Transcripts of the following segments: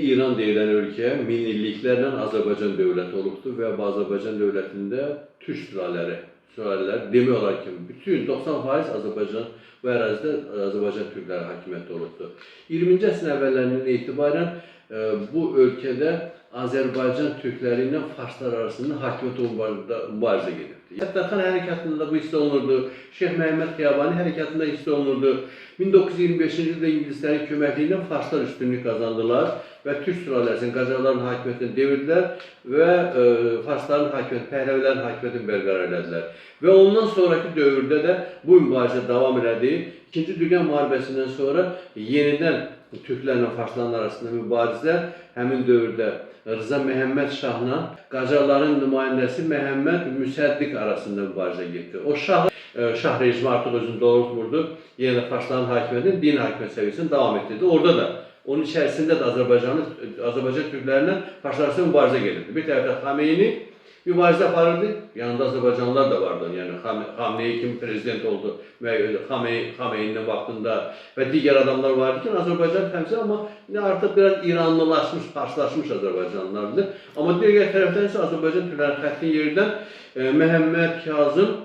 İran deyilən ölkə minilliklərlə Azərbaycan dövləti olubdur və bu Azərbaycan dövlətində türk sülalələri demək olar ki, bütün 90% Azərbaycan bu ərazidə Azərbaycan türkləri hakimiyyəti olubdur. 20-ci əsrin əvvəllərindən etibarən bu ölkədə Azərbaycan türkləri ilə farslar arasında hakimiyyət mübarizə gedirdi. Səttarxan hərəkatında bu hiss olunurdu, Şeyx Məhəmməd Xiyabani hərəkatında hiss olunurdu. 1925-ci ildə İngilislərin köməkliyi ilə farslar üstünlük qazandılar və türk sülaləsinin, Qacarların hakimiyyətini devirdilər və farsların hakimiyyətini, Pəhləvilərin hakimiyyətini bərqərar elədilər. Və ondan sonraki dövrdə də bu mübarizə davam elədi. İkinci Dünya müharibəsindən sonra yenidən türklərlə farsların arasında mübarizə həmin dövrdə Rıza Məhəmməd Şahla Qacarların nümayəndəsi Məhəmməd Müsəddiq arasında mübarizə getdi. O şah rejimi artıq özünü doğrultmurdu. Yenə də farsların hakimiyyətinin din hakimiyyət səviyyəsini davam etdirdi. Orada da onun içərisində də Azərbaycan türklərindən farslar arasında mübarizə gedirdi. Bir tərəfdə Xameyni mübarizə aparırdı, yanında Azərbaycanlılar da vardı. Yəni Xamneyi kimi prezident oldu və Xameyninin vaxtında və digər adamlar vardı ki, Azərbaycan təmsil, amma artıq biraz İranlılaşmış, farslaşmış Azərbaycanlılardır. Amma digər tərəfdən isə Azərbaycan türklərinin xəttin yerindən Məhəmməd Kazım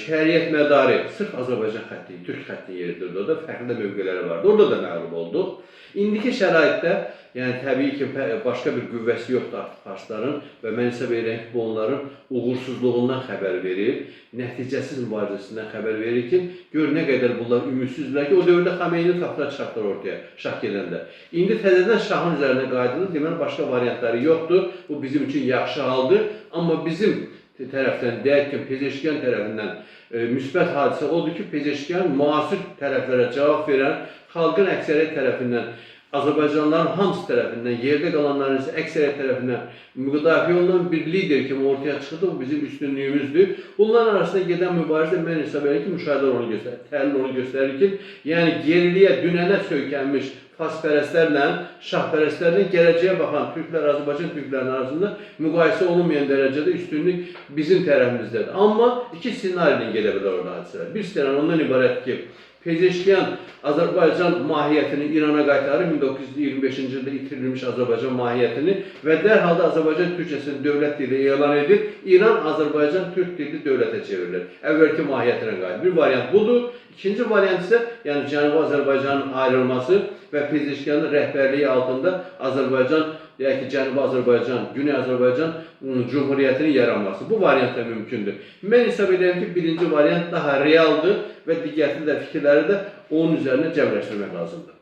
Şəriət Mədari, sırf Azərbaycan xətti, türk xətti yeridirdi. Orada fərqli də mövqeləri vardı. Orada da məğlub olduq. İndiki şəraitdə, yəni təbii ki, başqa bir qüvvəsi yoxdur artıq farsların və mən hesab edirəm ki, bu onların uğursuzluğundan xəbər verir, nəticəsiz mübarizəsindən xəbər verir ki, gör nə qədər bunlar ümidsizdirlər ki, o dövrdə Xameyni taxta çıxartdılar ortaya, şah gedəndə. İndi təzədən şahın üzərində qayıdılır, deməli, başqa variantları yoxdur. Bu bizim üçün yaxşı haldır, amma bizim tərəfdən, deyək ki, Pezeşkiyan tərəfindən müsbət hadisə odur ki, Pezeşkiyan müasir tərəflərə cavab verən, xalqın əksəriyyət tərəfindən, Azərbaycanlıların hamısı tərəfindən, yerdə qalanların isə əksəriyyət tərəfindən müdafiə olunan bir lider kimi ortaya çıxdı, bu bizim üstünlüyümüzdür. Bunların arasında gedən mübarizə mən hesab edirəm ki, müşahidələr onu göstərir, təhlil onu göstərir ki, yəni geriliyə, dünənə söykənmiş faspərəstlərlə, şahpərəstlərlə gələcəyə baxan türklər, Azərbaycan türklərinin arasında müqayisə olunmayan dərəcədə üstünlük bizim tərəfimizdədir. Amma iki ssenarinin gedə bilər orada hadisələr. Bir ssenari ondan ibarət ki, Pezeşkiyan Azərbaycan mahiyyətini İrana qaytarır, 1925-ci ildə itirilmiş Azərbaycan mahiyyətini və dərhal da Azərbaycan Türkçəsini dövlət dili elan edir, İran Azərbaycan Türk dilli dövlətə çevrilir, əvvəlki mahiyyətinə qayıdır. Bir variant budur. İkinci variant isə, yəni Cənubi Azərbaycanın ayrılması və Pezeşkiyanın rəhbərliyi altında Azərbaycan, deyək ki, Cənubi Azərbaycan, Güney Azərbaycan Cumhuriyyətinin yaranması. Bu variant da mümkündür. Mən hesab edirəm ki, birinci variant daha realdır və digər fikirləri də onun üzərində cəmləşdirmək lazımdır.